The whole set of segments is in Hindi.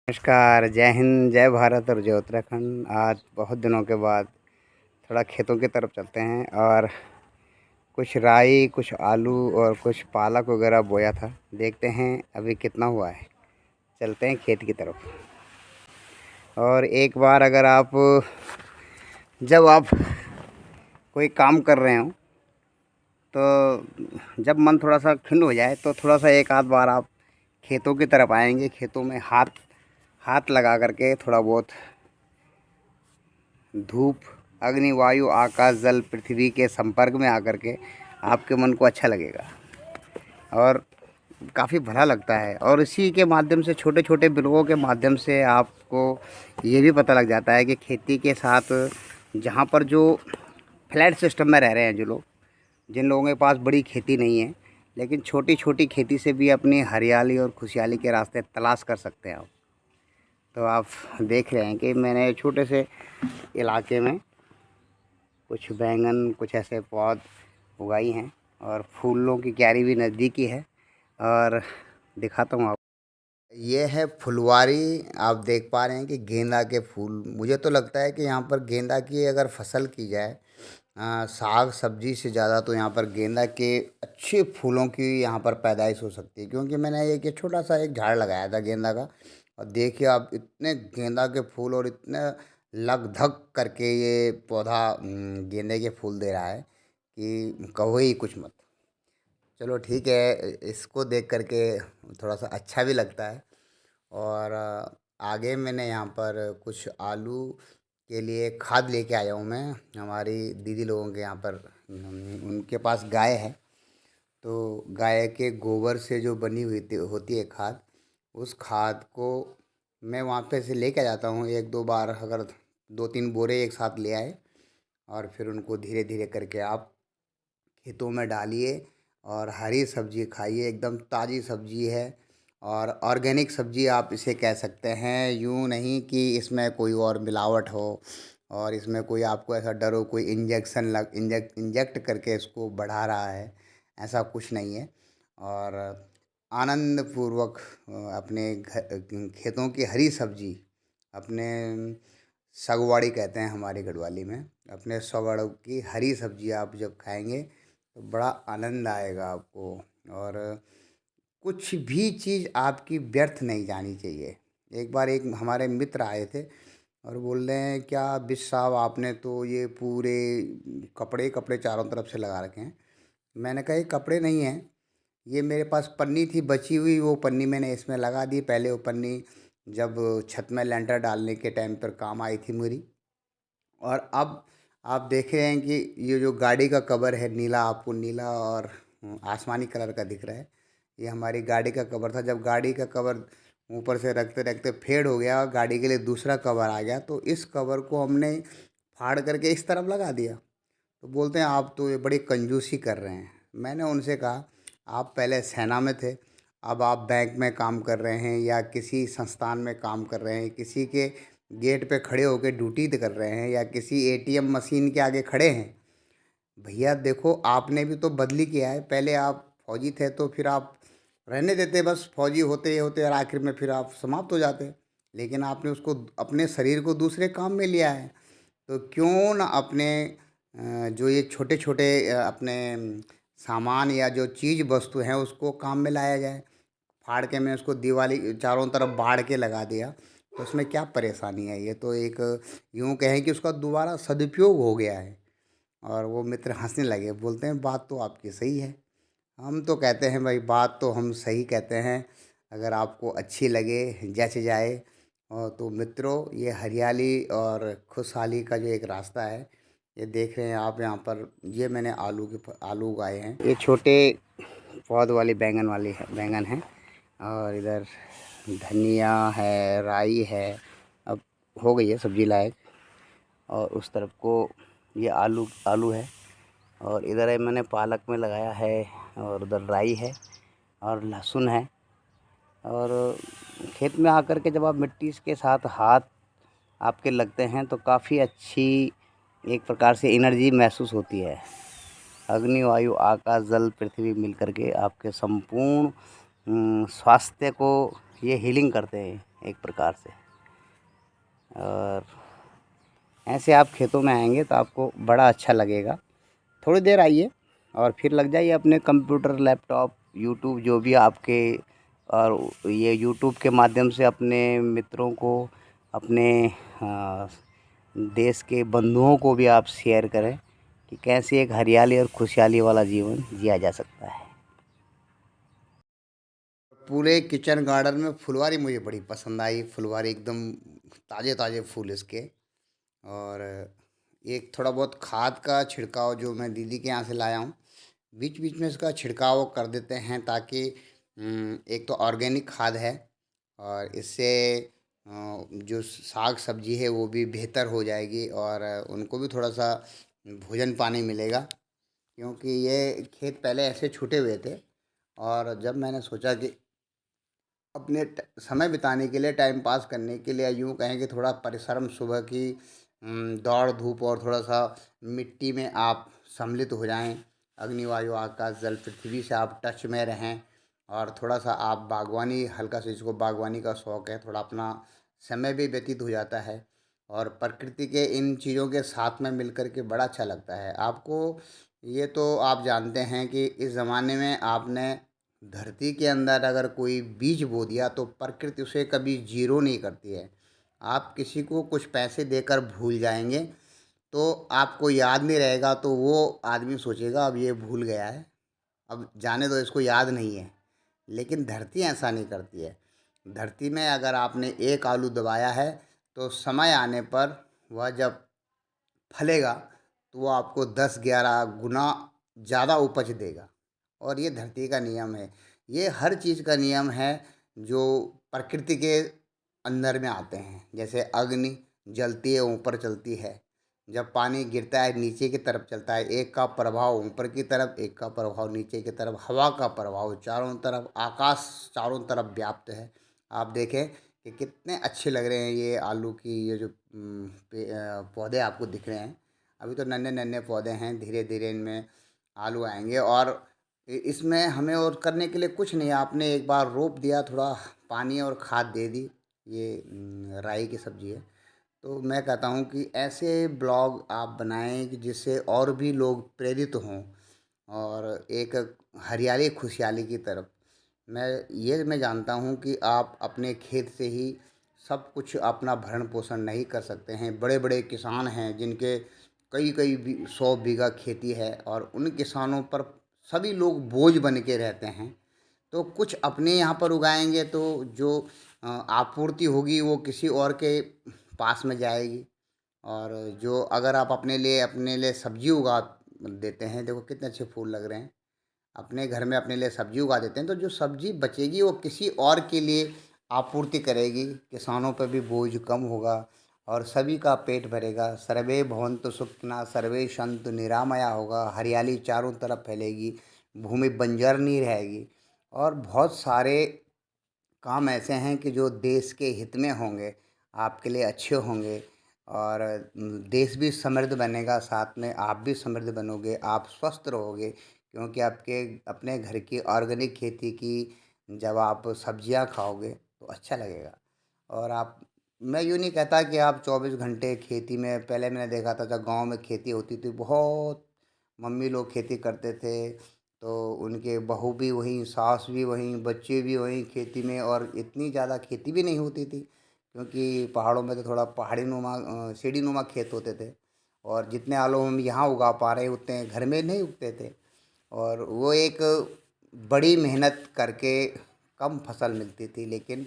नमस्कार, जय हिंद, जय भारत और जय उत्तराखंड। आज बहुत दिनों के बाद थोड़ा खेतों की तरफ चलते हैं और कुछ राई, कुछ आलू और कुछ पालक वगैरह बोया था। देखते हैं अभी कितना हुआ है। चलते हैं खेत की तरफ। और एक बार अगर आप जब आप कोई काम कर रहे हो तो जब मन थोड़ा सा खिन्न हो जाए तो थोड़ा सा एक आध बार आप खेतों की तरफ आएंगे। खेतों में हाथ हाथ लगा करके थोड़ा बहुत धूप, अग्नि, वायु, आकाश, जल, पृथ्वी के संपर्क में आकर के आपके मन को अच्छा लगेगा और काफ़ी भला लगता है। और इसी के माध्यम से, छोटे छोटे बिलों के माध्यम से आपको ये भी पता लग जाता है कि खेती के साथ जहाँ पर जो फ्लैट सिस्टम में रह रहे हैं जो लोग, जिन लोगों के पास बड़ी खेती नहीं है, लेकिन छोटी छोटी खेती से भी अपनी हरियाली और खुशहाली के रास्ते तलाश कर सकते हैं आप। तो आप देख रहे हैं कि मैंने छोटे से इलाके में कुछ बैंगन, कुछ ऐसे पौध उगाई हैं और फूलों की क्यारी भी नज़दीकी है। और दिखाता हूँ आप, ये है फुलवारी। आप देख पा रहे हैं कि गेंदा के फूल। मुझे तो लगता है कि यहाँ पर गेंदा की अगर फसल की जाए, साग सब्जी से ज़्यादा, तो यहाँ पर गेंदा के अच्छे फूलों की यहाँ पर पैदाइश हो सकती है। क्योंकि मैंने एक छोटा सा एक झाड़ लगाया था गेंदा का, और देखिए आप, इतने गेंदा के फूल और इतने लगधक करके ये पौधा गेंदे के फूल दे रहा है कि कहो ही कुछ मत। चलो ठीक है, इसको देख करके थोड़ा सा अच्छा भी लगता है। और आगे मैंने यहाँ पर कुछ आलू के लिए खाद लेके आया हूँ मैं, हमारी दीदी लोगों के यहाँ पर। उनके पास गाय है, तो गाय के गोबर से जो बनी हुई होती है खाद, उस खाद को मैं वहाँ पे से लेके आ जाता हूँ एक दो बार। अगर दो तीन बोरे एक साथ ले आए, और फिर उनको धीरे धीरे करके आप खेतों में डालिए और हरी सब्जी खाइए। एकदम ताज़ी सब्जी है और ऑर्गेनिक सब्जी आप इसे कह सकते हैं। यूँ नहीं कि इसमें कोई और मिलावट हो और इसमें कोई आपको ऐसा डर हो कोई इंजेक्ट करके इसको बढ़ा रहा है, ऐसा कुछ नहीं है। और आनंद पूर्वक अपने खेतों की हरी सब्जी, अपने सागवाड़ी कहते हैं हमारी गढ़वाली में, अपने सागवाड़ों की हरी सब्जी आप जब खाएंगे तो बड़ा आनंद आएगा आपको। और कुछ भी चीज़ आपकी व्यर्थ नहीं जानी चाहिए। एक बार एक हमारे मित्र आए थे और बोल रहे हैं, क्या बिश साहब आपने तो ये पूरे कपड़े कपड़े चारों तरफ से लगा रखे हैं। मैंने कहा ये कपड़े नहीं हैं, ये मेरे पास पन्नी थी बची हुई, वो पन्नी मैंने इसमें लगा दी। पहले वो पन्नी जब छत में लेंटर डालने के टाइम पर काम आई थी मेरी। और अब आप देख रहे हैं कि ये जो गाड़ी का कवर है नीला, आपको नीला और आसमानी कलर का दिख रहा है, ये हमारी गाड़ी का कवर था। जब गाड़ी का कवर ऊपर से रखते रखते फेड हो गया और गाड़ी के लिए दूसरा कवर आ गया, तो इस कवर को हमने फाड़ करके इस तरफ लगा दिया। तो बोलते हैं आप तो ये बड़ी कंजूसी कर रहे हैं। मैंने उनसे कहा, आप पहले सेना में थे, अब आप बैंक में काम कर रहे हैं या किसी संस्थान में काम कर रहे हैं, किसी के गेट पे खड़े होकर ड्यूटी कर रहे हैं या किसी एटीएम मशीन के आगे खड़े हैं। भैया देखो, आपने भी तो बदली किया है। पहले आप फौजी थे तो फिर आप रहने देते, बस फौजी होते होते और आखिर में फिर आप समाप्त हो जाते। लेकिन आपने उसको, अपने शरीर को दूसरे काम में लिया है। तो क्यों ना अपने जो ये छोटे छोटे अपने सामान या जो चीज़ वस्तु हैं उसको काम में लाया जाए। फाड़ के मैं उसको दिवाली चारों तरफ बाढ़ के लगा दिया, तो उसमें क्या परेशानी है। ये तो एक, यूँ कहें कि उसका दोबारा सदुपयोग हो गया है। और वो मित्र हंसने लगे, बोलते हैं बात तो आपकी सही है। हम तो कहते हैं भाई, बात तो हम सही कहते हैं, अगर आपको अच्छी लगे, जच जाए। और तो मित्रों, ये हरियाली और खुशहाली का जो एक रास्ता है, ये देख रहे हैं आप यहाँ पर। ये मैंने आलू उगाए हैं। ये छोटे पौध वाली बैंगन है। और इधर धनिया है, राई है, अब हो गई है सब्जी लायक। और उस तरफ को ये आलू आलू है। और इधर है मैंने पालक में लगाया है, और उधर राई है और लहसुन है। और खेत में आकर के जब आप मिट्टी के साथ हाथ आपके लगते हैं तो काफ़ी अच्छी एक प्रकार से एनर्जी महसूस होती है। अग्नि, वायु, आकाश, जल, पृथ्वी मिल कर के आपके संपूर्ण स्वास्थ्य को ये हीलिंग करते हैं। एक प्रकार से। और ऐसे आप खेतों में आएंगे तो आपको बड़ा अच्छा लगेगा। थोड़ी देर आइए और फिर लग जाइए अपने कंप्यूटर, लैपटॉप, यूट्यूब जो भी आपके, और ये यूट्यूब के माध्यम से अपने मित्रों को, अपने देश के बंधुओं को भी आप शेयर करें कि कैसे एक हरियाली और खुशहाली वाला जीवन जिया जा सकता है। पूरे किचन गार्डन में फुलवारी मुझे बड़ी पसंद आई। फुलवारी एकदम ताज़े ताज़े फूल इसके। और एक थोड़ा बहुत खाद का छिड़काव जो मैं दीदी के यहाँ से लाया हूँ, बीच बीच में इसका छिड़काव कर देते हैं ताकि एक तो ऑर्गेनिक खाद है, और इससे जो साग सब्जी है वो भी बेहतर हो जाएगी, और उनको भी थोड़ा सा भोजन पानी मिलेगा। क्योंकि ये खेत पहले ऐसे छूटे हुए थे, और जब मैंने सोचा कि अपने समय बिताने के लिए, टाइम पास करने के लिए, यूँ कहें कि थोड़ा परिश्रम, सुबह की दौड़ धूप, और थोड़ा सा मिट्टी में आप सम्मिलित हो जाएं, अग्नि वायु आकाश जल पृथ्वी से आप टच में रहें, और थोड़ा सा आप बागवानी, हल्का सा जिसको बागवानी का शौक़ है, थोड़ा अपना समय भी व्यतीत हो जाता है। और प्रकृति के इन चीज़ों के साथ में मिल कर के बड़ा अच्छा लगता है आपको। ये तो आप जानते हैं कि इस ज़माने में आपने धरती के अंदर अगर कोई बीज बो दिया तो प्रकृति उसे कभी जीरो नहीं करती है। आप किसी को कुछ पैसे देकर भूल जाएंगे तो आपको याद नहीं रहेगा, तो वो आदमी सोचेगा अब ये भूल गया है, अब जाने दो, इसको याद नहीं है। लेकिन धरती ऐसा नहीं करती है। धरती में अगर आपने एक आलू दबाया है तो समय आने पर वह जब फलेगा तो वो आपको 10-11 गुना ज़्यादा उपज देगा। और ये धरती का नियम है, ये हर चीज़ का नियम है जो प्रकृति के अंदर में आते हैं। जैसे अग्नि जलती है, ऊपर चलती है, जब पानी गिरता है नीचे की तरफ चलता है, एक का प्रभाव ऊपर की तरफ, एक का प्रभाव नीचे की तरफ, हवा का प्रभाव चारों तरफ, आकाश चारों तरफ व्याप्त है। आप देखें कि कितने अच्छे लग रहे हैं ये आलू की, ये जो पौधे आपको दिख रहे हैं। अभी तो नन्हे नन्हे पौधे हैं, धीरे धीरे इनमें आलू आएंगे। और इसमें हमें और करने के लिए कुछ नहीं है, आपने एक बार रोप दिया, थोड़ा पानी और खाद दे दी। ये राई की सब्ज़ी है। तो मैं कहता हूँ कि ऐसे ब्लॉग आप बनाएं कि जिससे और भी लोग प्रेरित हों, और एक हरियाली खुशहाली की तरफ। मैं जानता हूँ कि आप अपने खेत से ही सब कुछ अपना भरण पोषण नहीं कर सकते हैं। बड़े बड़े किसान हैं जिनके कई कई 100 बीघा खेती है, और उन किसानों पर सभी लोग बोझ बन के रहते हैं। तो कुछ अपने यहाँ पर उगाएंगे तो जो आपूर्ति होगी वो किसी और के पास में जाएगी। और जो अगर आप अपने लिए सब्जी उगा देते हैं, देखो कितने अच्छे फूल लग रहे हैं, अपने घर में अपने लिए सब्जी उगा देते हैं, तो जो सब्जी बचेगी वो किसी और के लिए आपूर्ति करेगी। किसानों पर भी बोझ कम होगा और सभी का पेट भरेगा। सर्वे भवन्तु सुखिनः सर्वे सन्तु निरामया होगा, हरियाली चारों तरफ फैलेगी, भूमि बंजर नहीं रहेगी। और बहुत सारे काम ऐसे हैं कि जो देश के हित में होंगे, आपके लिए अच्छे होंगे, और देश भी समृद्ध बनेगा, साथ में आप भी समृद्ध बनोगे, आप स्वस्थ रहोगे। क्योंकि आपके अपने घर की ऑर्गेनिक खेती की जब आप सब्जियां खाओगे तो अच्छा लगेगा। और आप, मैं यूँ नहीं कहता कि आप 24 घंटे खेती में, पहले मैंने देखा था जब गांव में खेती होती थी, बहुत मम्मी लोग खेती करते थे, तो उनके बहू भी वहीं, सास भी वहीं, बच्चे भी वहीं खेती में, और इतनी ज़्यादा खेती भी नहीं होती थी क्योंकि पहाड़ों में तो थोड़ा पहाड़ी नुमा सीढ़ी नुमा खेत होते थे, और जितने आलू हम यहाँ उगा पा रहे उतने घर में नहीं उगते थे। और वो एक बड़ी मेहनत करके कम फसल मिलती थी। लेकिन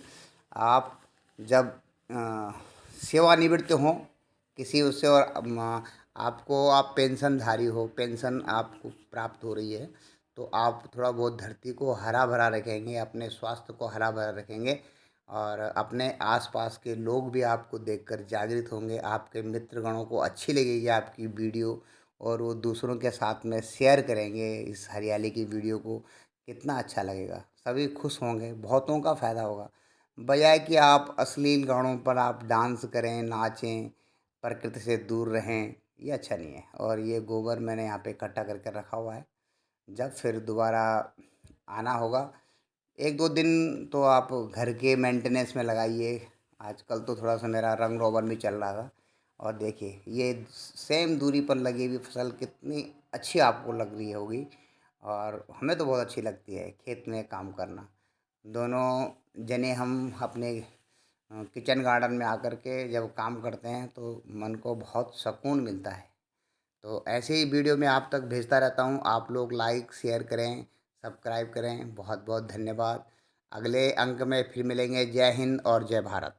आप जब सेवानिवृत्त हों किसी उससे, और आपको, आप पेंशनधारी हो, पेंशन आपको प्राप्त हो रही है, तो आप थोड़ा बहुत धरती को हरा भरा रखेंगे, अपने स्वास्थ्य को हरा भरा रखेंगे, और अपने आसपास के लोग भी आपको देखकर जागृत होंगे। आपके मित्रगणों को अच्छी लगेगी आपकी वीडियो, और वो दूसरों के साथ में शेयर करेंगे इस हरियाली की वीडियो को। कितना अच्छा लगेगा, सभी खुश होंगे, बहुतों का फ़ायदा होगा। बजाय कि आप अश्लील गानों पर आप डांस करें, नाचें, प्रकृति से दूर रहें, ये अच्छा नहीं है। और ये गोबर मैंने यहाँ पे इकट्ठा करके रखा हुआ है, जब फिर दोबारा आना होगा एक दो दिन तो आप घर के मेंटेनेंस में लगाइए। आजकल तो थोड़ा सा मेरा रंग रोगन भी चल रहा था, और देखिए ये सेम दूरी पर लगी हुई फसल कितनी अच्छी आपको लग रही होगी, और हमें तो बहुत अच्छी लगती है खेत में काम करना। दोनों जने हम अपने किचन गार्डन में आकर के जब काम करते हैं तो मन को बहुत सुकून मिलता है। तो ऐसे ही वीडियो मैं आप तक भेजता रहता हूँ। आप लोग लाइक शेयर करें, सब्सक्राइब करें। बहुत बहुत धन्यवाद। अगले अंक में फिर मिलेंगे। जय हिंद और जय भारत।